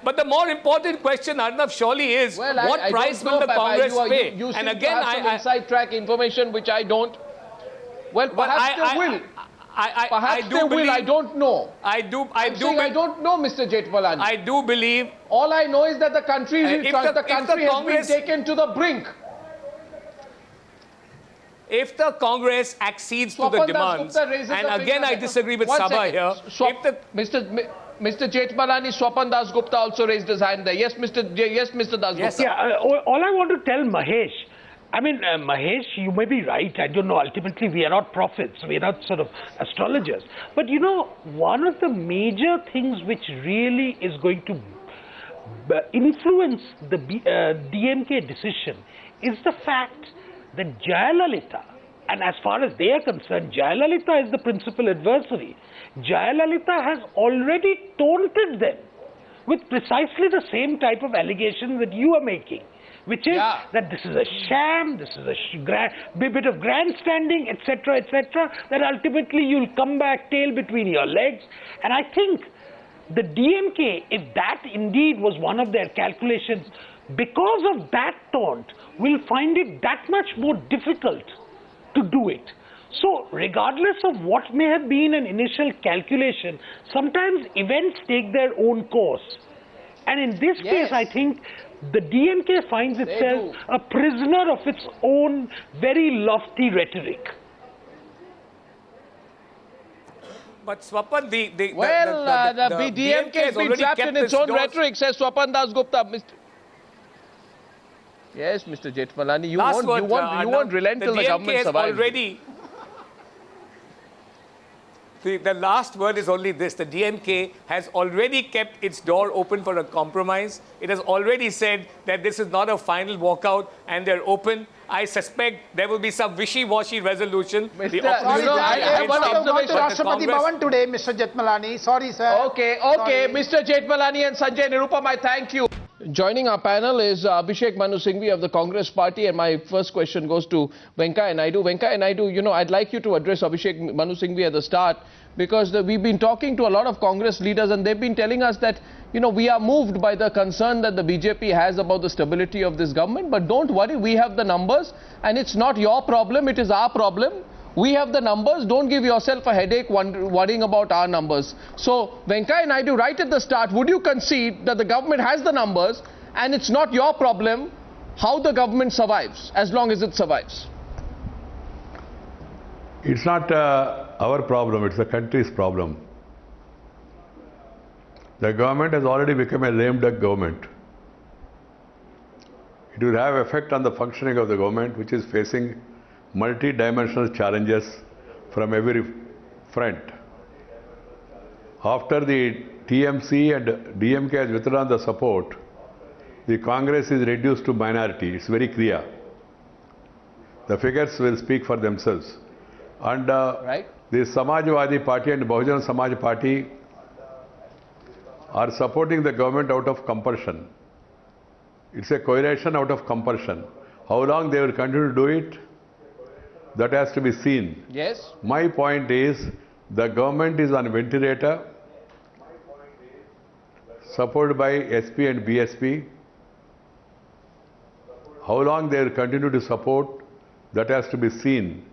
But the more important question, Arnav, surely is Well, what I price don't will know, the Congress pay? You And seem again, to have some inside track information which I don't. Well, perhaps they will. Perhaps they will. I don't know. I don't know, Mr. Jethmalani. I do believe. All I know is that the country, has been taken to the brink. If the Congress accedes to the demands, and again I disagree with Sabha here. Mr. Jethmalani, Swapan Das Gupta also raised his hand there. Yes, Mr. Das Gupta. Yeah, all I want to tell Mahesh, I mean, Mahesh, you may be right. I don't know. Ultimately, we are not prophets. We are not sort of astrologers. But, you know, one of the major things which really is going to influence the DMK decision is the fact that Jayalalitha, and as far as they are concerned, Jayalalitha is the principal adversary. Jayalalitha has already taunted them with precisely the same type of allegations that you are making, which is that this is a sham, this is a bit of grandstanding, etc., that ultimately you'll come back tail between your legs. And I think the DMK, if that indeed was one of their calculations, because of that taunt, will find it that much more difficult to do it. So, regardless of what may have been an initial calculation, sometimes events take their own course. And in this case, I think the DMK finds itself a prisoner of its own very lofty rhetoric. But Swapan, the DMK has been trapped in its own rhetoric, says Swapan Das Gupta. Yes, Mr. Jethmalani, you won't relent till the government survives. The last word is only this. The DMK has already kept its door open for a compromise. It has already said that this is not a final walkout and they're open. I suspect there will be some wishy-washy resolution. I have one observation. Rashtrapati Bhavan today, Mr. Jethmalani. Sorry, sir. Okay. Mr. Jethmalani and Sanjay Nirupam, I thank you. Joining our panel is Abhishek Manu Singhvi of the Congress Party, and my first question goes to Venkaiah Naidu. Venkaiah Naidu, you know, I'd like you to address Abhishek Manu Singhvi at the start, because we've been talking to a lot of Congress leaders and they've been telling us that, you know, we are moved by the concern that the BJP has about the stability of this government, but don't worry, we have the numbers and it's not your problem, it is our problem. We have the numbers, don't give yourself a headache worrying about our numbers. So, Venkaiah Naidu, right at the start, would you concede that the government has the numbers and it's not your problem how the government survives, as long as it survives? It's not our problem, it's the country's problem. The government has already become a lame duck government. It will have effect on the functioning of the government, which is facing multi-dimensional challenges from every front. After the TMC and DMK has withdrawn the support, the Congress is reduced to minority. It's very clear. The figures will speak for themselves. And the Samajwadi Party and Bahujan Samaj Party are supporting the government out of compulsion. It's a coalition out of compulsion. How long they will continue to do it? That has to be seen. Yes. My point is, the government is on ventilator, supported by SP and BSP. How long they will continue to support, that has to be seen.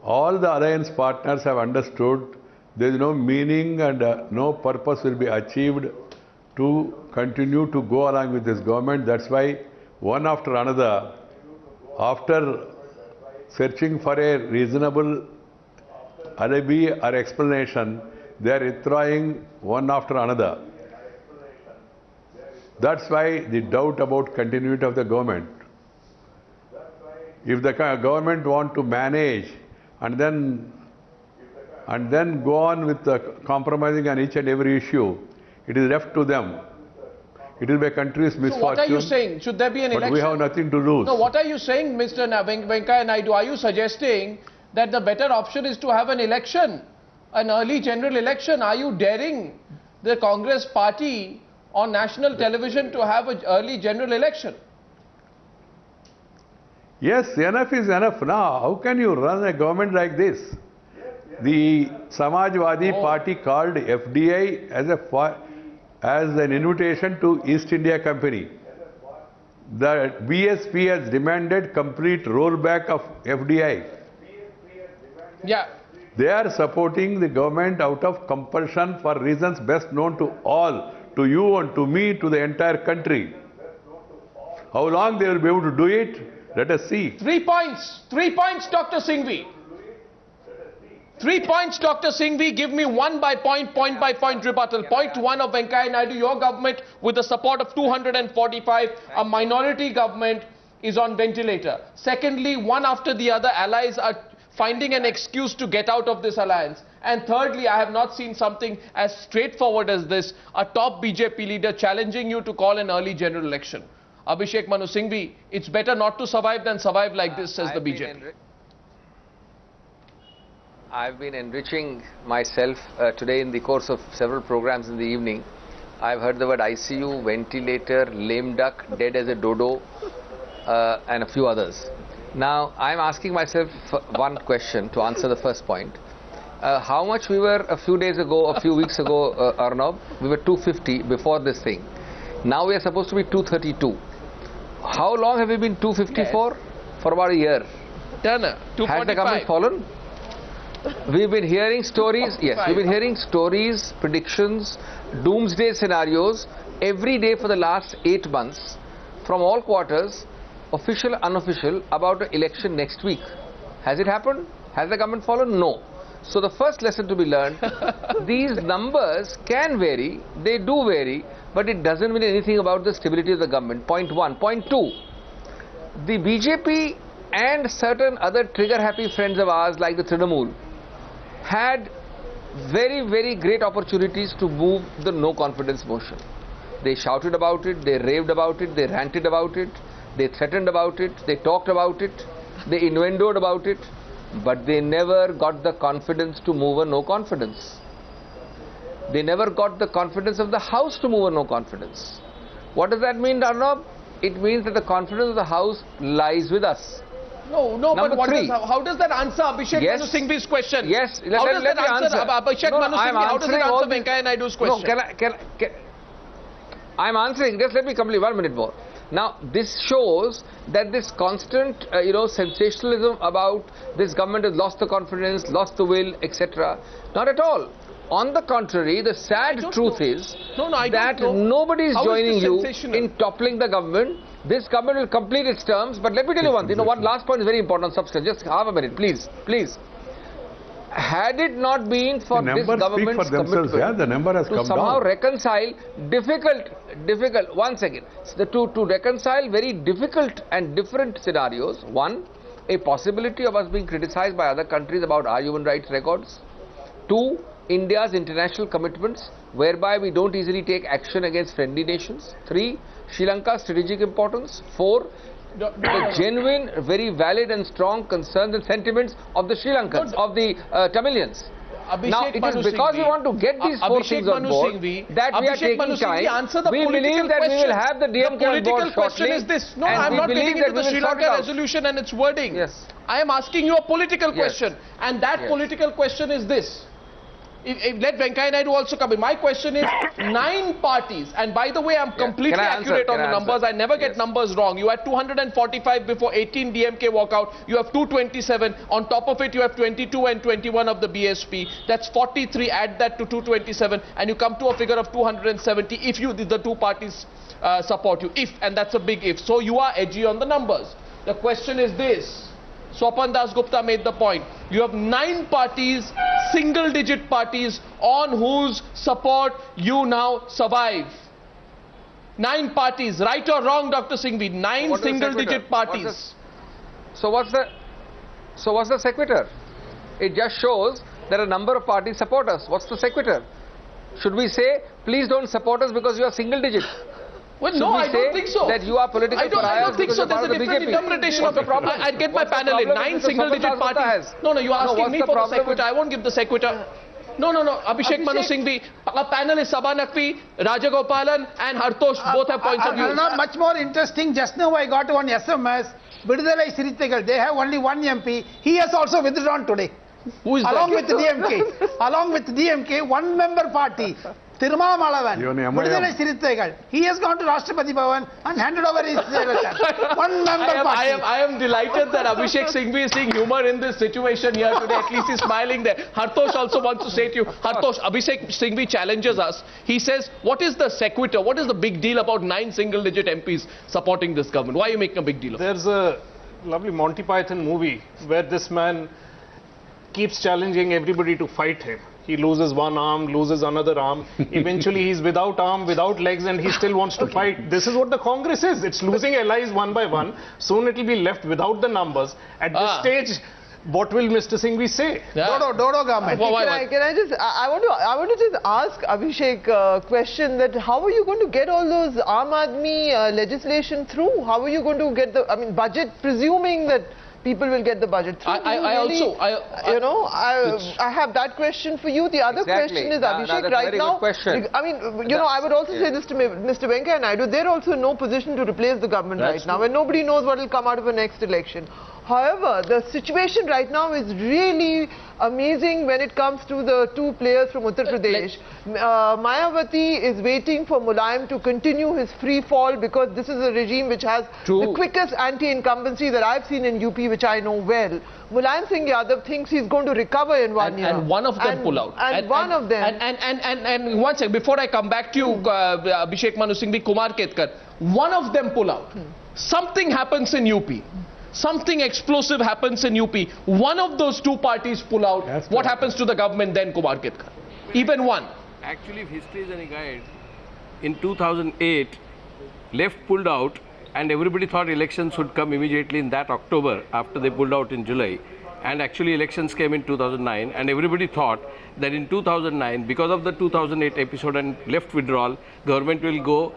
All the alliance partners have understood there is no meaning and no purpose will be achieved to continue to go along with this government. That's why one after another, after searching for a reasonable alibi or explanation, they are withdrawing one after another. That's why the doubt about continuity of the government. If the government want to manage and then go on with the compromising on each and every issue, it is left to them. It will be a country's misfortune. So what are you saying? Should there be an election? But we have nothing to lose. No, what are you saying, Mr. Venkaiah Naidu? Are you suggesting that the better option is to have an election, an early general election? Are you daring the Congress Party on national television to have an early general election? Yes, enough is enough now. How can you run a government like this? The Samajwadi Party called FDI as an invitation to East India Company. The BSP has demanded complete rollback of FDI. Yeah. They are supporting the government out of compulsion for reasons best known to all, to you and to me, to the entire country. How long they will be able to do it? Let us see. 3 points. 3 points, Dr. Singhvi. 3 points, Dr. Singhvi. Give me point by point rebuttal. Point 1 of Venkaiah Naidu, your government with the support of 245, a minority government, is on ventilator. Secondly, one after the other, allies are finding an excuse to get out of this alliance. And thirdly, I have not seen something as straightforward as this, a top BJP leader challenging you to call an early general election. Abhishek Manu Singhvi, it's better not to survive than survive like this, says the BJP. I've been enriching myself today in the course of several programs in the evening. I've heard the word ICU, ventilator, lame duck, dead as a dodo, and a few others. Now, I'm asking myself one question to answer the first point. How much we were a few days ago, a few weeks ago, Arnab? We were 250 before this thing. Now we are supposed to be 232. How long have we been 254? For about a year. Turner, 245. Has the government fallen? We've been hearing stories, yes, we've been hearing stories, predictions, doomsday scenarios every day for the last 8 months from all quarters, official, unofficial, about an election next week. Has it happened? Has the government fallen? No. So the first lesson to be learned, these numbers can vary, they do vary, but it doesn't mean anything about the stability of the government. Point 1. Point 2, the BJP and certain other trigger-happy friends of ours like the Trinamool had very, very great opportunities to move the no-confidence motion. They shouted about it, they raved about it, they ranted about it, they threatened about it, they talked about it, they innuendoed about it, but they never got the confidence to move a no-confidence. They never got the confidence of the House to move a no-confidence. What does that mean, Arnab? It means that the confidence of the House lies with us. No, Number but three. how does that answer Abhishek Yes. Manu Singhvi's question? Yes, How does let that me answer Abhishek Manu I'm Singhvi? How does it answering all answer the- Venkaiah Naidu's question? No, I'm answering, just let me complete 1 minute more. Now, this shows that this constant, sensationalism about this government has lost the confidence, lost the will, etc. Not at all. On the contrary, the sad truth is that nobody is joining you in toppling the government. This government will complete its terms. But let me tell you one thing. One last point is very important on substance. Just half a minute, please. Please. Had it not been for this government's commitment the number has to come somehow down. reconcile difficult, 1 second, to reconcile very difficult and different scenarios. One, a possibility of us being criticized by other countries about our human rights records. Two, India's international commitments, whereby we don't easily take action against friendly nations. Three, Sri Lanka's strategic importance. Four, the genuine, very valid and strong concerns and sentiments of the Sri Lankans, of the Tamilians. Now, it is because we want to get these four things on board that we are taking time. We believe that we will have the DMK on board shortly. Is this? No, I'm not getting into the Sri Lanka resolution and its wording. Yes. I am asking you a political question. And that political question is this. Let Venkaiah Naidu also come in. My question is 9 parties, and by the way, I'm completely accurate on the numbers. I never get numbers wrong. You had 245 before 18 DMK walkout. You have 227. On top of it, you have 22 and 21 of the BSP. That's 43. Add that to 227, and you come to a figure of 270 if the two parties support you. If, and that's a big if. So you are edgy on the numbers. The question is this. Swapan Das Gupta made the point. You have 9 parties, single-digit parties, on whose support you now survive. 9 parties, right or wrong, Dr. Singhvi? 9 single-digit parties. So what's the sequitur? It just shows that a number of parties support us. What's the sequitur? Should we say, please don't support us because you are single-digit? Well, no, I don't think so. That you are political I don't think so. There's a different interpretation of the problem. I'd get my panel in. 9 single-digit parties. No, you're asking me for the sequitur. I won't give the sequitur. No. Abhishek Manu Singhvi. Our panel is Sabha Naqvi, Rajagopalan and Hartosh. Both have points of view. Much more interesting. Just now I got one SMS. Vidudalai Siritegal. They have only 1 MP. He has also withdrawn today. Who is Along that? with DMK. Along with DMK, 1 member party. Tirumalavan, Even MIM. Vidudalai Sirithaigal. He has gone to Rashtrapati Bhavan and handed over his one member party. I am delighted that Abhishek Singhvi is seeing humor in this situation here today. At least he's smiling there. Hartosh also wants to say to you, Hartosh, Abhishek Singhvi challenges us. He says, what is the sequitur? What is the big deal about 9 single-digit MPs supporting this government? Why are you making a big deal of it? There's a lovely Monty Python movie where this man keeps challenging everybody to fight him. He loses one arm, loses another arm. Eventually, he's without arm, without legs, and he still wants to fight. This is what the Congress is. It's losing allies one by one. Soon it will be left without the numbers. At this stage, what will Mr. Singhvi say? Yeah. Dodo government. Can I just, I want to just ask Abhishek a question that how are you going to get all those Aam Aadmi legislation through? How are you going to get the, I mean, budget, presuming that people will get the budget through? I have that question for you. The other question is, Abhishek, right now, I mean, you know, I would also say this to Mr. Venkaiah Naidu, they're also in no position to replace the government right now, and nobody knows what will come out of the next election. However, the situation right now is really amazing when it comes to the two players from Uttar Pradesh. Mayawati is waiting for Mulayam to continue his free fall because this is a regime which has the quickest anti-incumbency that I've seen in UP, which I know well. Mulayam Singh Yadav thinks he's going to recover in 1 year. And one of them pull out. And one of them. And one second, before I come back to you, Abhishek Manu Singhvi, Kumar Ketkar, one of them pull out. Something happens in UP. Something explosive happens in UP. One of those two parties pull out. What happens to the government then, Kumar Ketkar? Even one. Actually, if history is any guide, in 2008, left pulled out and everybody thought elections would come immediately in that October after they pulled out in July. And actually elections came in 2009 and everybody thought that in 2009, because of the 2008 episode and left withdrawal, government will go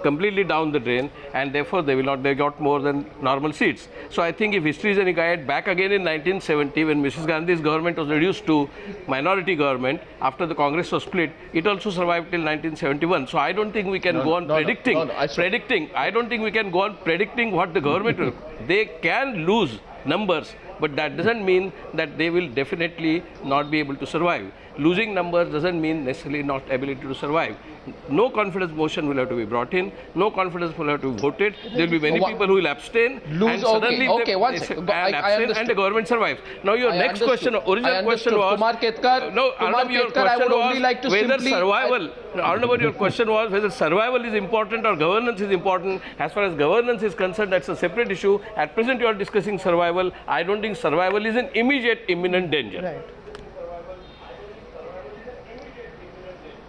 completely down the drain and therefore they got more than normal seats. So I think if history is any guide, back again in 1970 when Mrs. Gandhi's government was reduced to minority government after the Congress was split, it also survived till 1971. So I don't think we can go on predicting. I don't think we can go on predicting what the government will. They can lose numbers, but that doesn't mean that they will definitely not be able to survive. Losing numbers doesn't mean necessarily not ability to survive. No confidence motion will have to be brought in. No confidence will have to be voted. There will be many people who will abstain. And suddenly and the government survives. Now your next question, original question was... Kumar Ketkar, no, Arnab, your question was whether survival... Arnab, your question was whether survival is important or governance is important. As far as governance is concerned, that's a separate issue. At present, you are discussing survival. I don't think survival is an immediate, imminent danger. Right.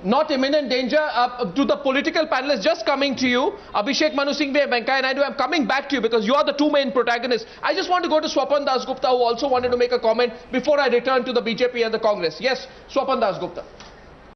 Not imminent danger. To the political panelists, just coming to you, Abhishek Manu Singhvi and Venkaiah Naidu, I'm coming back to you because you are the two main protagonists. I just want to go to Swapan Dasgupta, who also wanted to make a comment before I return to the BJP and the Congress. Yes, Swapan Dasgupta.